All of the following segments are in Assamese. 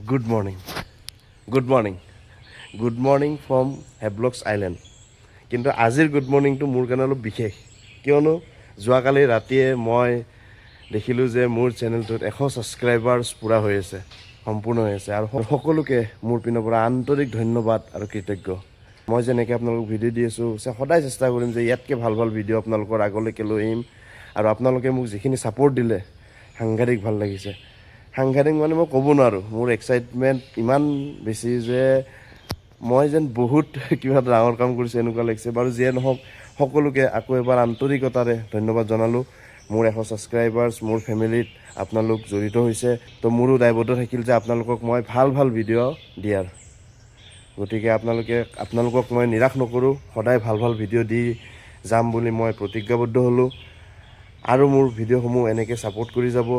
Good morning good morning from Havelock's Island. কিন্তু আজিৰ গুড মৰ্ণিংটো মোৰ কাৰণে অলপ বিশেষ, কিয়নো যোৱাকালি ৰাতিয়ে মই দেখিলোঁ যে মোৰ চেনেলটোত 100 ছাবস্ক্ৰাইবাৰ্ছ পূৰা হৈ আছে, সম্পূৰ্ণ হৈ আছে। আৰু সকলোকে মোৰ পিনৰ পৰা আন্তৰিক ধন্যবাদ আৰু কৃতজ্ঞ। মই যেনেকৈ আপোনালোকক ভিডিঅ' দি আছোঁ, সদায় চেষ্টা কৰিম যে ইয়াতকৈ ভাল ভাল ভিডিঅ' আপোনালোকৰ আগলৈকে লৈ আহিম। আৰু আপোনালোকে মোক যিখিনি ছাপোৰ্ট দিলে সাংঘাতিক ভাল লাগিছে। সাংঘাতিক মানে মই ক'ব নোৱাৰোঁ, মোৰ এক্সাইটমেণ্ট ইমান বেছি যে মই যেন বহুত কিবা এটা ডাঙৰ কাম কৰিছোঁ এনেকুৱা লাগিছে। বাৰু যিয়ে নহওক, সকলোকে আকৌ এবাৰ আন্তৰিকতাৰে ধন্যবাদ জনালোঁ। মোৰ 100 ছাবস্ক্ৰাইবাৰ্ছ, মোৰ ফেমিলিত আপোনালোক জড়িত হৈছে, তো মোৰো দায়বদ্ধ থাকিল যে আপোনালোকক মই ভাল ভাল ভিডিঅ' দিয়াৰ। গতিকে আপোনালোকক মই নিৰাশ নকৰোঁ, সদায় ভাল ভাল ভিডিঅ' দি যাম বুলি মই প্ৰতিজ্ঞাবদ্ধ হ'লোঁ। আৰু মোৰ ভিডিঅ'সমূহ এনেকৈ ছাপোৰ্ট কৰি যাব।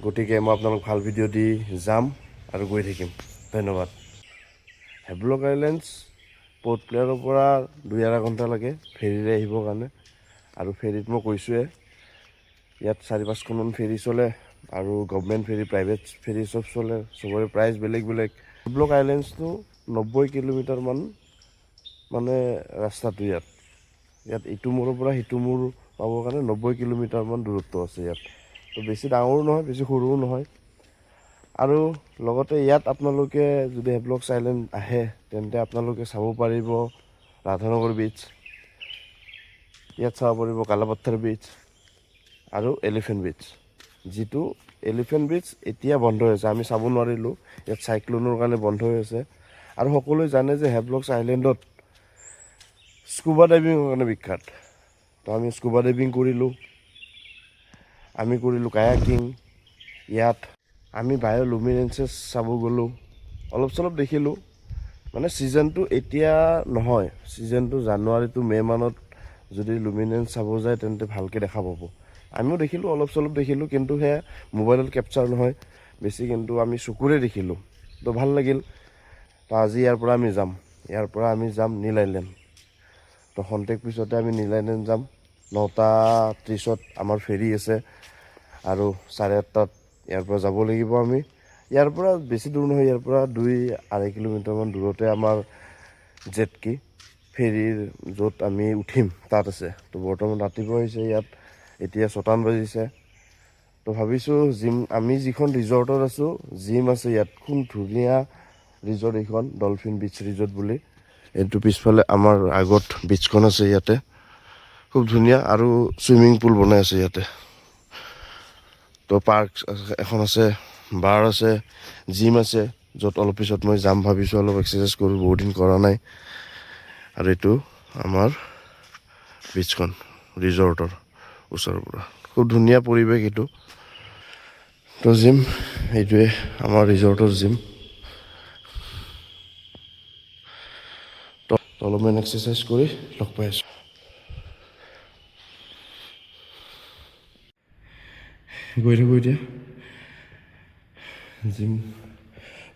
গতিকে মই আপোনালোক ভাল ভিডিঅ' দি যাম আৰু গৈ থাকিম। ধন্যবাদ। হেভলক আইলেণ্ডছ প'ৰ্ট প্লেয়াৰৰ পৰা 2-2.5 ঘণ্টা লাগে ফেৰীৰে আহিবৰ কাৰণে। আৰু ফেৰীত মই কৈছোঁৱে, ইয়াত 4-5খনমান ফেৰী চলে, আৰু গভমেণ্ট ফেৰী, প্ৰাইভেট ফেৰী চব চলে। চবৰে প্ৰাইচ বেলেগ বেলেগ। হেভলক আইলেণ্ডছটো 90 কিলোমিটাৰমান মানে ৰাস্তাটো ইয়াত ইটো মূৰৰ পৰা সিটো মূৰ পাবৰ কাৰণে 90 কিলোমিটাৰমান দূৰত্ব আছে ইয়াত। তো বেছি ডাঙৰো নহয়, বেছি সৰুও নহয়। আৰু লগতে ইয়াত আপোনালোকে যদি হেভলক্স আইলেণ্ড আহে, তেন্তে আপোনালোকে চাব পাৰিব ৰাধানগৰ বীচ, ইয়াত চাব পাৰিব কালাপাথাৰ বীচ আৰু এলিফেণ্ট বীচ। যিটো এলিফেণ্ট বীচ এতিয়া বন্ধ হৈ আছে, আমি চাব নোৱাৰিলোঁ, ইয়াত চাইক্লনৰ কাৰণে বন্ধ হৈ আছে। আৰু সকলোৱে জানে যে হেভলক্স আইলেণ্ডত স্কুবা ডাইভিঙৰ কাৰণে বিখ্যাত। তো আমি স্কুবা ডাইভিং কৰিলোঁ, আমি কৰিলোঁ কায়াকিং। ইয়াত আমি বায়'লুমিনেঞ্চেছ চাব গ'লোঁ, অলপ চলপ দেখিলোঁ। মানে ছিজনটো এতিয়া নহয়, ছিজনটো জানুৱাৰী টু মে' মানত যদি লুমিনেঞ্চ চাব যায় তেন্তে ভালকৈ দেখা পাব। আমিও দেখিলোঁ, অলপ চলপ দেখিলোঁ, কিন্তু সেয়া মোবাইলত কেপচাৰ নহয় বেছি, কিন্তু আমি চকুৰে দেখিলোঁ। তো ভাল লাগিল। তো আজি ইয়াৰ পৰা আমি যাম নীল আইলেণ্ড। তো খন্তেক পিছতে আমি নীল আইলেণ্ড যাম। 9:30 আমাৰ ফেৰী আছে, আৰু 8:30 ইয়াৰ পৰা যাব লাগিব আমি। ইয়াৰ পৰা বেছি দূৰ নহয়, ইয়াৰ পৰা 2-2.5 কিলোমিটাৰমান দূৰতে আমাৰ জেটকি ফেৰীৰ য'ত আমি উঠিম তাত আছে। তো বৰ্তমান ৰাতিপুৱা হৈছে, ইয়াত এতিয়া 6টা বাজিছে। তো ভাবিছোঁ আমি যিখন ৰিজৰ্টত আছোঁ, জিম আছে ইয়াত। খুব ধুনীয়া ৰিজৰ্ট এইখন, ডলফিন বিচ ৰিজৰ্ট বুলি। এইটো পিছফালে আমাৰ আগত বিচখন আছে ইয়াতে, খুব ধুনীয়া। আৰু চুইমিং পুল বনাই আছে ইয়াতে। তো পাৰ্ক এখন আছে, বাৰ আছে, জিম আছে, য'ত অলপ পিছত মই যাম ভাবিছোঁ, অলপ এক্সাৰচাইজ কৰোঁ, বহুত দিন কৰা নাই। আৰু এইটো আমাৰ বিচখন ৰিজৰ্টৰ ওচৰৰ পৰা, খুব ধুনীয়া পৰিৱেশ এইটো। তো জিম এইটোৱে আমাৰ ৰিজৰ্টৰ জিম। তো অলপমান এক্সাৰচাইজ কৰি লগ পাই আছোঁ। গৈ থাকোঁ এতিয়া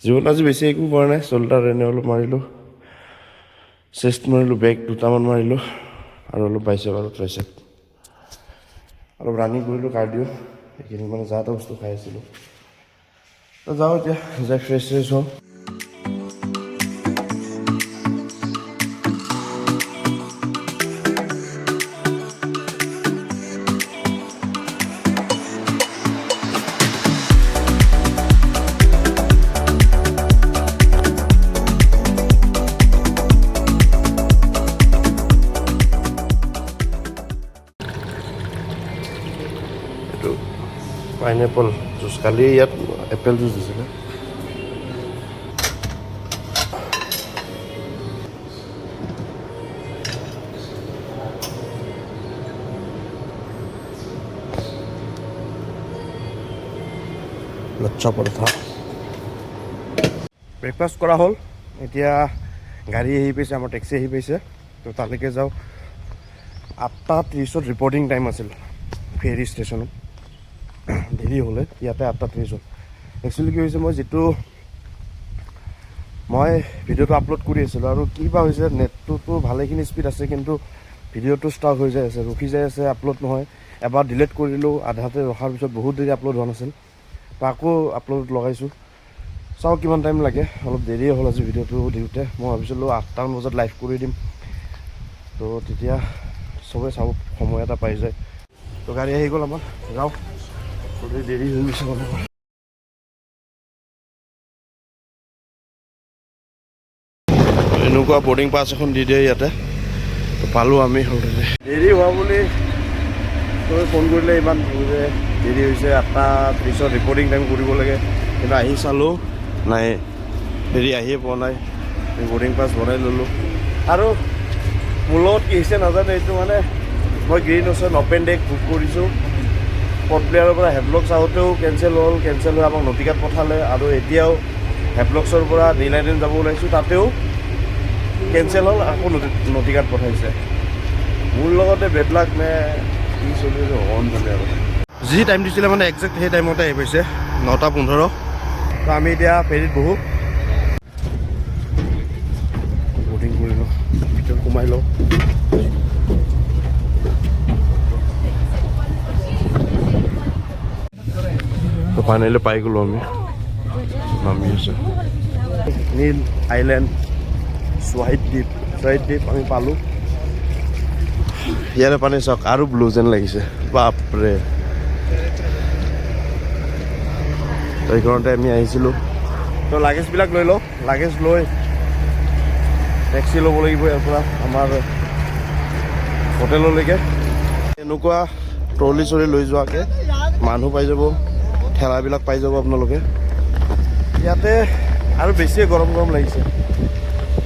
জিমত। আজি বেছি একো কৰা নাই, চল্ডাৰ এনে অলপ মাৰিলোঁ, চেষ্ট মাৰিলোঁ, বেক 2টামান মাৰিলোঁ, আৰু অলপ বাইচেপ আৰু ট্ৰাইচেপ, অলপ ৰানিং কৰিলোঁ, কাৰ্ডিঅ'। এইখিনি মানে যা তা বস্তু খাই আছিলোঁ। তো যাওঁ এতিয়া, যাই ফ্ৰেছ হওঁ। পাইনএপল জুচ, কালি ইয়াত এপেল জুচ দিছিলে। লচ্ছা পৰঠা। ব্ৰেকফাষ্ট কৰা হ'ল, এতিয়া গাড়ী আহি পাইছে, আমাৰ টেক্সি আহি পাইছে। তো তালৈকে যাওঁ। 8:30 ৰিপৰ্টিং টাইম আছিল ফেৰী ষ্টেচনত। দেৰি হ'লে ইয়াতে 8:30। একচুৱেলি কি হৈছে, মই ভিডিঅ'টো আপলোড কৰি আছিলোঁ, আৰু কিবা হৈছে, নেটটোতো ভালেখিনি স্পীড আছে, কিন্তু ভিডিঅ'টো ষ্টাক হৈ যাই আছে, ৰখি যাই আছে, আপলোড নহয়। এবাৰ ডিলিট কৰিলোঁ, আধাতে ৰখাৰ পিছত বহুত দেৰি আপলোড হোৱা নাছিল। তো আকৌ আপলোড লগাইছোঁ। চাওঁ কিমান টাইম লাগে, অলপ দেৰিয়ে হ'ল আজি ভিডিঅ'টো দিওঁতে। মই ভাবিছিলোঁ 8টামান বজাত লাইভ কৰি দিম, তো তেতিয়া চবেই চাব, সময় এটা পাই যায়। তো গাড়ী আহি গ'ল আমাৰ, যাওঁ, দেৰি হৈ গৈছে অলপ। এনেকুৱা বৰ্ডিং পাছ এখন দি দিয়ে ইয়াতে, তো পালোঁ আমি অলৰেডি। দেৰি হোৱা বুলি তই ফোন কৰিলে ইমান যে দেৰি হৈছে, 8:30 ৰিপৰ্টিং টাইম কৰিব লাগে, কিন্তু আহি চালোঁ নাই, হেৰি আহিয়ে পোৱা নাই। বৰ্ডিং পাছ বনাই ল'লোঁ। আৰু মোৰ লগত কি হৈছে নাজানো, এইটো মানে মই গ্ৰীণ ওচৰত অপেন ডেক বুক কৰিছোঁ, পৰ্ট প্লেয়াৰৰ পৰা হেভলক্স আহোঁতেও কেঞ্চেল হ'ল, কেঞ্চেল হৈ আমাক নটিকাত পঠালে, আৰু এতিয়াও হেভলক্সৰ পৰা নীল আইলেণ্ড যাব ওলাইছোঁ, তাতেও কেঞ্চেল হ'ল, আকৌ নটিকাত পঠাইছে। মোৰ লগতে বেডলাক নে কি চলি আছে ভগৱান জানে আৰু। যি টাইম দিছিলে মানে একজেক্ট সেই টাইমতে আহি পাইছে, 9:15। তো আমি এতিয়া ফেৰীত বহোঁ, বৰ্ডিং কৰি লওঁ, ভিতৰত সোমাই লওঁ। তো ফাইনেলি পাই গ'লোঁ আমি, নামি আছোঁ নীল আইলেণ্ড স্বাহিদ দ্বীপ আমি পালোঁ। ইয়াৰে পানী চাওক, আৰু ব্লু যেন লাগিছে, বাপৰে। তো এইখনতে আমি আহিছিলোঁ। তো লাগেজবিলাক লৈ লওঁ, লাগেজ লৈ টেক্সি ল'ব লাগিব ইয়াৰ পৰা আমাৰ হোটেললৈকে। এনেকুৱা ট্ৰলি চলি লৈ যোৱাকৈ মানুহ পাই যাব, ঠেলাবিলাক পাই যাব আপোনালোকে। ইয়াতে আৰু বেছিয়ে গৰম লাগিছে,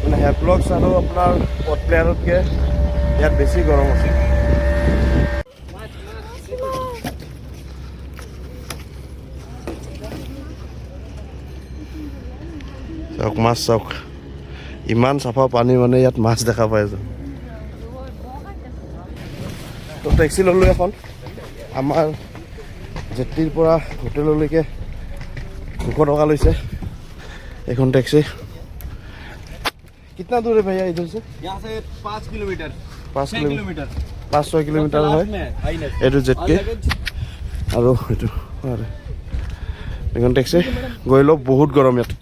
মানে হেভলক্স আৰু আপোনাৰ পৰ্ট প্লেয়াৰতকৈ ইয়াত বেছি গৰম আছে। চাওক মাছ, চাওক ইমান চাফা পানী, মানে ইয়াত মাছ দেখা পাই আছোঁ। তো টেক্সি ল'লোঁ এখন, আমাৰ জেটিৰ পৰা হোটেললৈকে 200 টকা লৈছে এইখন টেক্সি। कितना दूर है भैया इधर से? यहाँ से 5 किलोमीटर 5-6 किलोमीटर হয় এইটো জেটকে। আৰু এইটো এইখন টেক্সি গৈ লওক। বহুত গৰম ইয়াত,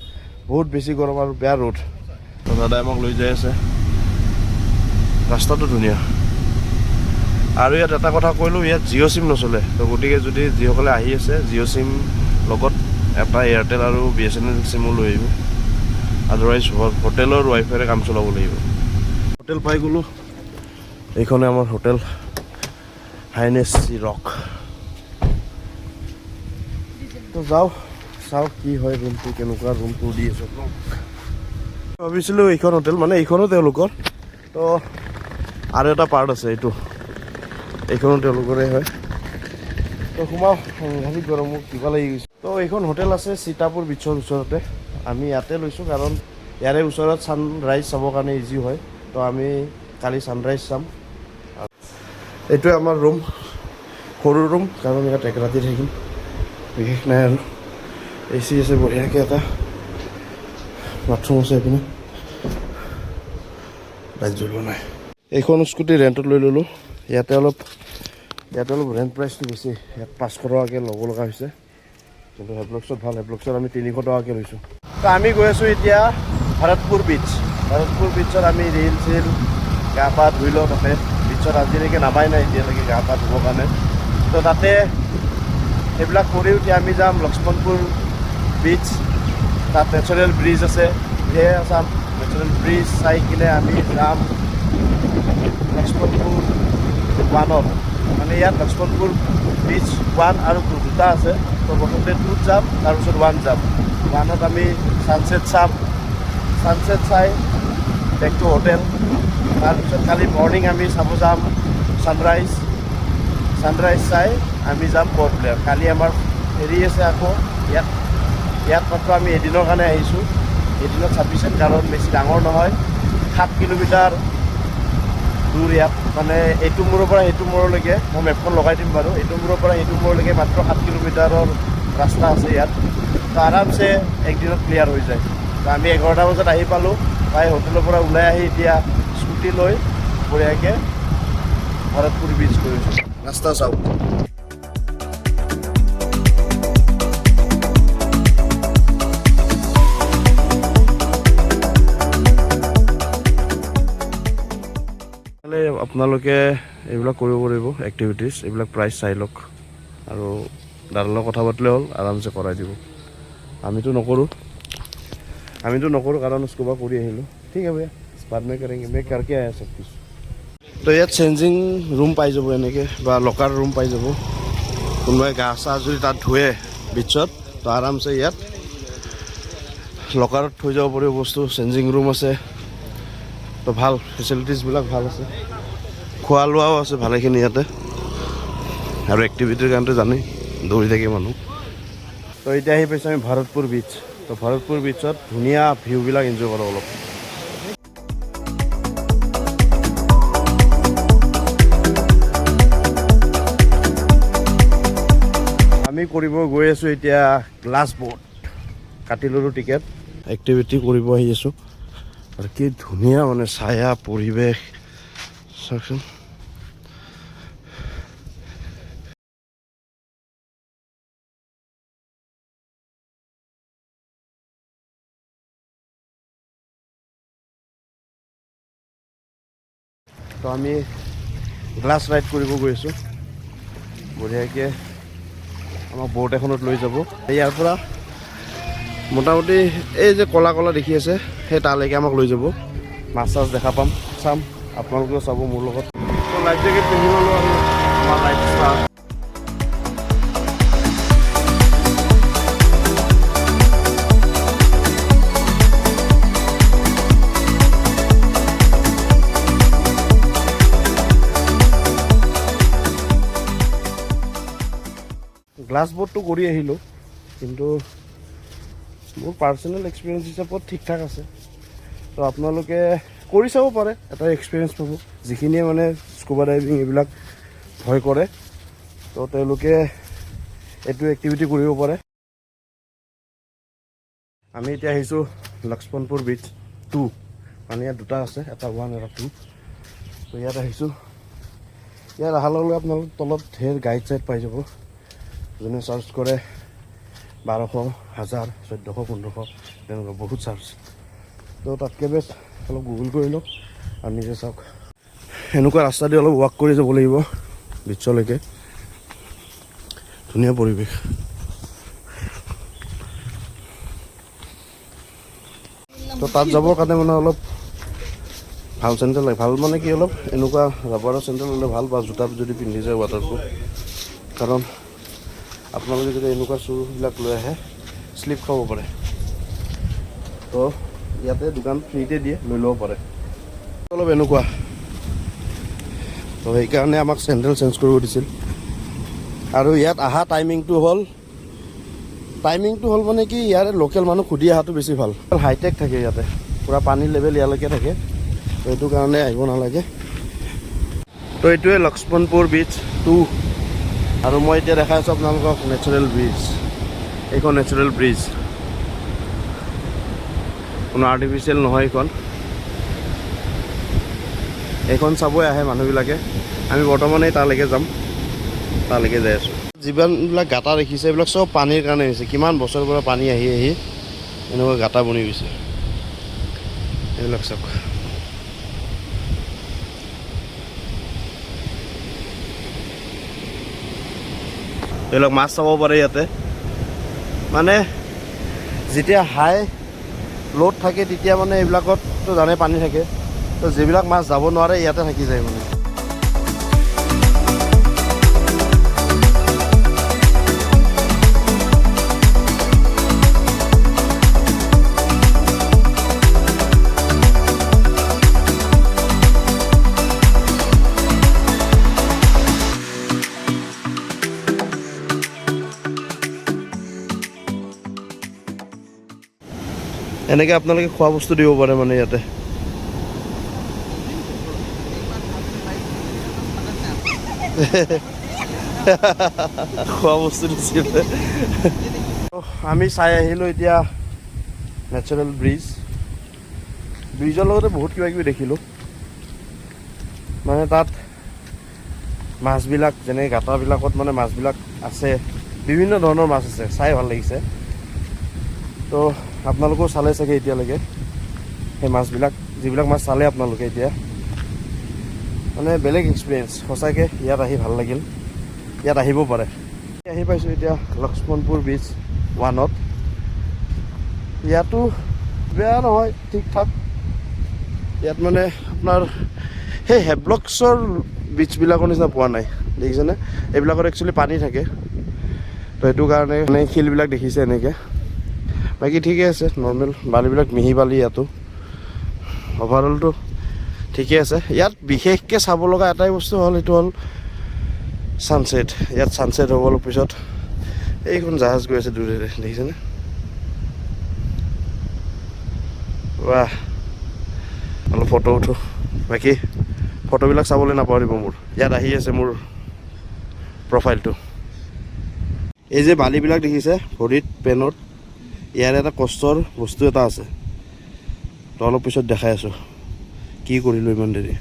বহুত বেছি গৰম আৰু বেয়া ৰ'দ। দাদাই আমাক লৈ যাই আছে, ৰাস্তাটো ধুনীয়া। আৰু ইয়াত এটা কথা কৈলোঁ, ইয়াত জিঅ' চিম নচলে। তো গতিকে যদি যিসকলে আহি আছে, জিঅ' চিম লগত এটা এয়াৰটেল আৰু BSNL চিমো লৈ আহিব, আদাৰৱাইজ হোটেলৰ ৱাইফাইৰে কাম চলাব লাগিব। হোটেল পাই গ'লোঁ, এইখনে আমাৰ হোটেল হাইনেছ চি ৰক। তো যাওঁ, চাওঁ কি হয়, ৰুমটো কেনেকুৱা, ৰুমটো দি আছোঁ। ভাবিছিলোঁ এইখন হোটেল, মানে এইখনো তেওঁলোকৰ, তো আৰু এটা পাৰ্ট আছে, এইখনো তেওঁলোকৰে হয়। তো সোমাওঁ, সাংঘাতিক গৰম, মোক কিবা লাগি গৈছে। তো এইখন হোটেল আছে সীতাপুৰ বিচৰ ওচৰতে। আমি ইয়াতে লৈছোঁ কাৰণ ইয়াৰে ওচৰত ছানৰাইজ চাবৰ কাৰণে ইজি হয়। তো আমি কালি ছানৰাইজ চাম। এইটোৱে আমাৰ ৰুম, সৰু ৰুম, কাৰণ ইয়াত এক ৰাতি থাকিম, বিশেষ নাই আৰু। AC আছে বঢ়িয়াকৈ, এটা বাথৰুম আছে এইপিনে, লাইট জ্বলোৱা নাই। এইখন স্কুটি ৰেণ্টত লৈ ল'লোঁ। ইয়াতে অলপ ৰেণ্ট প্ৰাইচটো বেছি, ইয়াত 500 টকাকৈ ল'ব লগা হৈছে, কিন্তু হেভলক্সত ভাল, হেভলক্সত আমি 300 টকাকৈ লৈছোঁ। তো আমি গৈ আছোঁ এতিয়া ভৰতপুৰ বিচত আমি ৰিল চিল গা পা ধুই লওঁ। তাতে বিচত আজিলৈকে নামাই নাই এতিয়ালৈকে গা পা ধুবৰ কাৰণে। তো তাতে সেইবিলাক কৰি উঠি আমি যাম লক্ষ্মণপুৰ বিচ, তাত নেচাৰেল ব্ৰিজ আছে, সেয়া চাম। নেচাৰেল ব্ৰিজ চাই কিনে আমি যাম লক্ষ্মণপুৰ 1ত। মানে ইয়াত লক্ষ্মণপুৰ বিচ 1 আৰু 2 দুটা আছে। তো প্ৰথমতে 2ত যাম, তাৰপিছত 1 যাম। 1ত আমি ছানছেট চাম, ছানছেট চাই বেক টু হোটেল। তাৰপিছত কালি মৰ্ণিং আমি চাব যাম ছানৰাইজ চাই আমি যাম পৰ্ট প্লেয়াৰ। কালি আমাৰ হেৰি আছে আকৌ ইয়াত মাত্ৰ আমি এদিনৰ কাৰণে আহিছোঁ, এদিনত চাফিচিয়েণ্ট, কাৰণ বেছি ডাঙৰ নহয়, 7 কিলোমিটাৰ দূৰ ইয়াত। মানে এইটো মূৰৰ পৰা সেইটো মূৰলৈকে, মই মেপখন লগাই দিম বাৰু, এইটো মূৰৰ পৰা সেইটো মূৰলৈকে মাত্ৰ 7 কিলোমিটাৰৰ ৰাস্তা আছে ইয়াত। তো আৰামছে একদিনত ক্লিয়াৰ হৈ যায়। তো আমি 11টা বজাত আহি পালোঁ, পাই হোটেলৰ পৰা ওলাই আহি এতিয়া স্কুটি লৈ বঢ়িয়াকৈ ভৰতপুৰ বিচ কৰিছোঁ। ৰাস্তা চাওক। আপোনালোকে এইবিলাক কৰিব পাৰিব এক্টিভিটিছ, এইবিলাক প্ৰাইচ চাই লওক আৰু দাদাৰ লগত কথা পাতিলে হ'ল, আৰামছে কৰাই দিব। আমিতো নকৰোঁ কাৰণ স্কুবা কৰি আহিলোঁ। ঠিক আছে ভैया, बाद में करेंगे, मैं करके आया सब कुछ। তো ইয়াত চেঞ্জিং ৰুম পাই যাব এনেকৈ, বা লকাৰ ৰুম পাই যাব। কোনোবাই গা চা যদি তাত ধুৱে বিচত, তো আৰামছে ইয়াত লকাৰত থৈ যাব পাৰিব বস্তু। চেঞ্জিং ৰুম আছে, তো ভাল ফেচিলিটিছবিলাক ভাল আছে। খোৱা লোৱাও আছে ভালেখিনি ইয়াতে, আৰু এক্টিভিটিৰ কাৰণেতো জানেই দৌৰি থাকে মানুহ। তো এতিয়া আহি পাইছোঁ আমি ভাৰতপুৰ বিচ। তো ভাৰতপুৰ বিচত ধুনীয়া ভিউবিলাক এনজয় কৰোঁ অলপ। আমি কৰিব গৈ আছোঁ এতিয়া গ্লাছ ব'ট। কাটি ল'লোঁ টিকেট, এক্টিভিটি কৰিব আহি আছোঁ। আৰু কি ধুনীয়া মানে ছায়া পৰিৱেশ চাওকচোন। তো আমি গ্লাছ ৰাইড কৰিব গৈ আছোঁ। বঢ়িয়াকৈ আমাক ব'ট এখনত লৈ যাব। ইয়াৰ পৰা মোটামুটি এই যে ক'লা ক'লা দেখি আছে সেই তালৈকে আমাক লৈ যাব। মাছ চাছ দেখা পাম, চাম, আপোনালোকেও চাব মোৰ লগত। তো লাইফ জেকেট পিন্ধি ল'লোঁ আৰু আমাৰ লাইফ ষ্টাৰ্ট। গ্লাছ ব'টটো কৰি আহিলোঁ, কিন্তু মোৰ পাৰ্চনেল এক্সপিৰিয়েঞ্চ হিচাপত ঠিক ঠাক আছে। তো আপোনালোকে কৰি চাব পাৰে, এটা এক্সপিৰিয়েঞ্চ পাব। যিখিনিয়ে মানে স্কুবা ডাইভিং এইবিলাক ভয় কৰে, তো তেওঁলোকে এইটো এক্টিভিটি কৰিব পাৰে। আমি এতিয়া আহিছোঁ লক্ষ্মণপুৰ বিচ 2, মানে ইয়াত দুটা আছে, এটা 1 এটা 2। তো ইয়াত আহিছোঁ। ইয়াত অহাৰ লগে লগে আপোনালোক তলত ঢেৰ গাইড চাইড পাই যাব। যোনে চাৰ্জ কৰে 1200, 1000, 1400, 1500 তেনেকুৱা বহুত চাৰ্জ। তো তাতকৈ বেষ্ট অলপ গুগল কৰি লওক আৰু নিজে চাওক। এনেকুৱা ৰাস্তা দি অলপ ৱাক কৰি যাব লাগিব বিচলৈকে। ধুনীয়া পৰিৱেশ। তো তাত যাবৰ কাৰণে মানে অলপ ভাল চেণ্ডেল লাগে। ভাল মানে কি, অলপ এনেকুৱা ৰাবাৰৰ চেণ্ডেল হ'লে ভাল, বা জোতা যদি পিন্ধি যায় ৱাটাৰপ্ৰুফ। কাৰণ আপোনালোকে যদি এনেকুৱা শ্বুবিলাক লৈ আহে শ্লিপ খাব পাৰে। তো ইয়াতে দোকান ফ্ৰীতে দিয়ে, লৈ ল'ব পাৰে। অলপ এনেকুৱা, তো সেইকাৰণে আমাক চেণ্ডেল চেঞ্জ কৰিব দিছিল। আৰু ইয়াত অহা টাইমিংটো হ'ল মানে কি, ইয়াৰে লোকেল মানুহ সুধি অহাটো বেছি ভাল। হাইটেক থাকে ইয়াতে, পূৰা পানীৰ লেভেল ইয়ালৈকে থাকে। তো সেইটো কাৰণে আহিব নালাগে। তো এইটোৱে লক্ষ্মণপুৰ বিচ 2। আৰু মই এতিয়া দেখাই আছোঁ আপোনালোকক নেচাৰেল ব্ৰিজ। এইখন নেচাৰেল ব্ৰিজ, কোনো আৰ্টিফিচিয়েল নহয় এইখন। এইখন চাবই আহে মানুহবিলাকে। আমি বৰ্তমানে তালৈকে যাম, তালৈকে যাই আছোঁ। যিমানবিলাক গাঁটা দেখিছে এইবিলাক চব পানীৰ কাৰণে হৈছে। কিমান বছৰৰ পৰা পানী আহি আহি এনেকুৱা গাঁটা বনি গৈছে, এইবিলাক চাওক। এইবিলাক মাছ চাব পাৰে ইয়াতে। মানে যেতিয়া হাই লোড থাকে তেতিয়া মানে এইবিলাকততো জানে পানী থাকে। তো যিবিলাক মাছ যাব নোৱাৰে ইয়াতে থাকি যায় মানে। এনেকৈ আপোনালোকে খোৱা বস্তু দিব পাৰে মানে ইয়াতে। খোৱা বস্তু দিছিলে। আমি চাই আহিলোঁ এতিয়া নেচাৰেল ব্ৰিজৰ লগতে বহুত কিবা কিবি দেখিলোঁ। মানে তাত মাছবিলাক, যেনে গাঁটাবিলাকত মানে মাছবিলাক আছে, বিভিন্ন ধৰণৰ মাছ আছে, চাই ভাল লাগিছে। তো আপোনালোকেও চালে চাগে এতিয়ালৈকে সেই মাছবিলাক, যিবিলাক মাছ চালে আপোনালোকে এতিয়া। মানে বেলেগ এক্সপিৰিয়েঞ্চ সঁচাকৈ ইয়াত আহি ভাল লাগিল ইয়াত আহিব পাৰে আহি পাইছোঁ এতিয়া লক্ষ্মণপুৰ বীচ 1ত ইয়াতো বেয়া নহয় ঠিক ঠাক ইয়াত মানে আপোনাৰ সেই হেভলক্সৰ বীচবিলাকৰ নিচিনা পোৱা নাই দেখিছেনে এইবিলাকত একচুৱেলি পানী থাকে তো সেইটো কাৰণে মানে শিলবিলাক দেখিছে এনেকৈ বাকী ঠিকে আছে নৰ্মেল বালিবিলাক মিহি বালি ইয়াতো অভাৰঅলটো ঠিকে আছে ইয়াত বিশেষকৈ চাব লগা এটাই বস্তু হ'ল সেইটো হ'ল ছানছেট ইয়াত ছানছেট হ'ব অলপ পিছত এইখন জাহাজ গৈ আছে দূৰেৰে দেখিছেনে বাহ অলপ ফটো উঠো বাকী ফটোবিলাক চাবলৈ নাপাহৰিব মোৰ ইয়াত আহি আছে মোৰ প্ৰফাইলটো এই যে বালিবিলাক দেখিছে ভৰিত পেনত ইয়াৰ এটা কষ্টৰ বস্তু এটা আছে তো অলপ পিছত দেখাই আছোঁ কি কৰিলোঁ ইমান দেৰি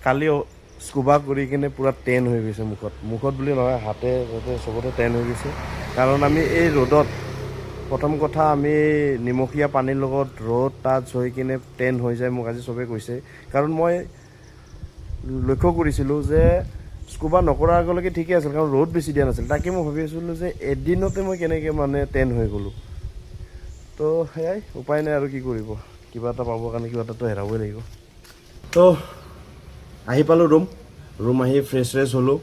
কালি স্কুবা কৰি কিনে পূৰা টেন হৈ গৈছে মুখত বুলি নহয় হাতে চবতে টেন হৈ গৈছে কাৰণ আমি এই ৰ'দত প্ৰথম কথা আমি নিমখীয়া পানীৰ লগত ৰ'দ টাচ হৈ কিনে টেন হৈ যায় মোক আজি চবেই কৈছে কাৰণ মই লক্ষ্য কৰিছিলোঁ যে স্কুবা নকৰাৰ আগলৈকে ঠিকে আছিল কাৰণ ৰ'দ বেছি দিয়া নাছিল তাকে মই ভাবি আছিলোঁ যে এদিনতে মই কেনেকৈ মানে টেন হৈ গ'লোঁ তো সেয়াই উপায় নাই আৰু কি কৰিব কিবা এটা পাবৰ কাৰণে কিবা এটাতো হেৰাবই লাগিব তো আহি পালোঁ ৰুম আহি ফ্ৰেছ হ'লোঁ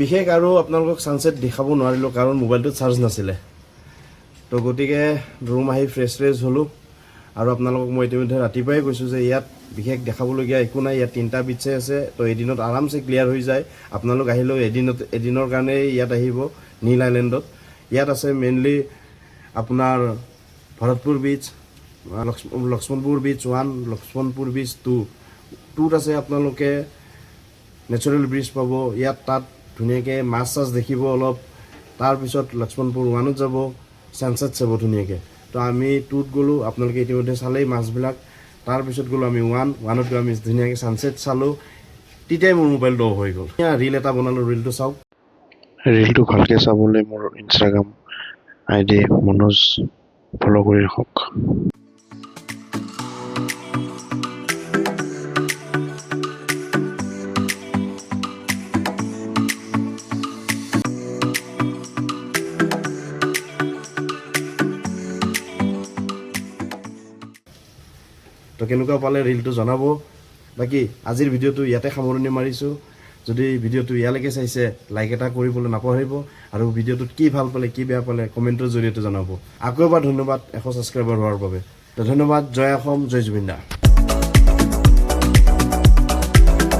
বিশেষ আৰু আপোনালোকক ছানছেট দেখাব নোৱাৰিলোঁ কাৰণ মোবাইলটোত চাৰ্জ নাছিলে তো গতিকে ৰুম আহি ফ্ৰেছ হ'লোঁ আৰু আপোনালোকক মই ইতিমধ্যে ৰাতিপুৱাই কৈছোঁ যে ইয়াত বিশেষ দেখাবলগীয়া একো নাই ইয়াত 3টা বিচে আছে তো এদিনত আৰামছে ক্লিয়াৰ হৈ যায় আপোনালোক আহিলেও এদিনৰ কাৰণে ইয়াত আহিব নীল আইলেণ্ডত ইয়াত আছে মেইনলি আপোনাৰ Bharatpur beach Laxmanpur beach 1 Laxmanpur beach 2ত আছে আপোনালোকে নেচাৰেল ব্ৰিজ পাব ইয়াত তাত ধুনীয়াকৈ মাছ চাছ দেখিব অলপ তাৰপিছত লক্ষ্মণপুৰ 1ত যাব ছানছেট চাব ধুনীয়াকৈ তো আমি 2ত গ'লোঁ আপোনালোকে ইতিমধ্যে চালেই মাছবিলাক তাৰপিছত গ'লোঁ আমি 1ত গৈ আমি ধুনীয়াকৈ ছানছেট চালোঁ তেতিয়াই মোৰ মোবাইলটো অফ হৈ গ'ল ৰীল এটা বনালোঁ ৰীলটো চাওক ৰীলটো ভালকৈ চাবলৈ মোৰ ইনষ্টাগ্ৰাম ID মনোজ ফ'ল' কৰি ৰাখক তো কেনেকুৱা পালে ৰীলটো জনাব বাকী আজিৰ ভিডিঅ'টো ইয়াতে সামৰণি মাৰিছোঁ যদি ভিডিঅ'টো ইয়ালৈকে চাইছে লাইক এটা কৰিবলৈ নাপাহৰিব আৰু ভিডিঅ'টোত কি ভাল পালে কি বেয়া পালে কমেণ্টৰ জৰিয়তে জনাব আকৌ এবাৰ ধন্যবাদ 100 ছাবস্ক্ৰাইবাৰ হোৱাৰ বাবে তো ধন্যবাদ জয় অসম জয় জুবিন দা